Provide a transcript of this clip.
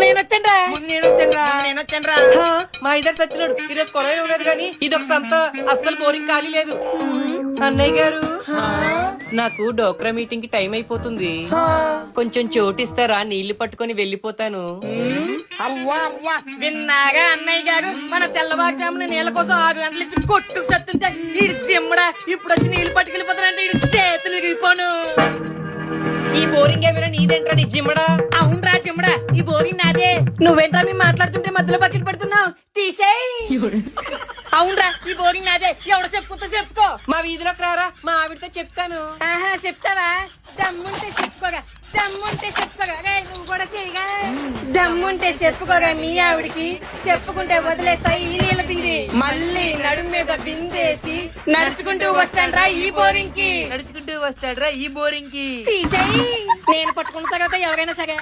నేను వచ్చానురా. మా ఇద్దరు సచ్చినాడు ఈరోజు కొలవే ఉండదు కానీ ఇది ఒక సంత అస్సలు బోరింగ్ ఖాళీ లేదు. అన్నయ్య గారు నాకు డోక్రా మీటింగ్ కి టైం అయిపోతుంది, కొంచెం చోటిస్తారా? నీళ్లు పట్టుకొని వెళ్ళిపోతాను. అవ్వా అవ్వా విన్నాగా అన్నయ్య గారు మన తెల్లవారుజామున నీళ్ళ కోసం 6 గంటల నుంచి కొట్టుకు సత్తుంటే ఇడి చిమ్మడా ఇప్పుడు వచ్చి నీళ్లు పట్టుకెళ్ళిపోతానంటే ఇడి చేతులు ఇరిగిపోను. ఈ బోరింగ్ ఏమైనా నీదేంట్రా నీ జిమ్మడా? అవునరా చిమ్మడా ఈ బోరింగ్ నాదే. నువ్వేంట్రా మేము మాట్లాడుతుంటే మధ్యలో బకెట్ పెడుతున్నావు, తీసేయ్. అవునరా ఈ బోరింగ్ నాదే, ఎవడ చెప్పుకుంటా చెప్పుకో. మా వీధిలోకి రారా, మా ఆవిడతో చెప్తాను. ఆహా చెప్తావా? దమ్ముంటే చెప్పుకోగా, దమ్ముంటే చెప్పుకోగా. నువ్వు కూడా చేయగా, దమ్ముంటే చెప్పుకోగా మీ ఆవిడికి. చెప్పుకుంటే వదిలేస్తాయి ఈ నీళ్ళ బింది. మళ్ళీ నడుము మీద బిందేసి నడుచుకుంటూ వస్తాడ్రా ఈ బోరింగ్ కి. నడుచుకుంటూ వస్తాడ్రా ఈ బోరింగ్ కి. తీసేయి, నేను పట్టుకున్న తర్వాత ఎవరైనా సరే.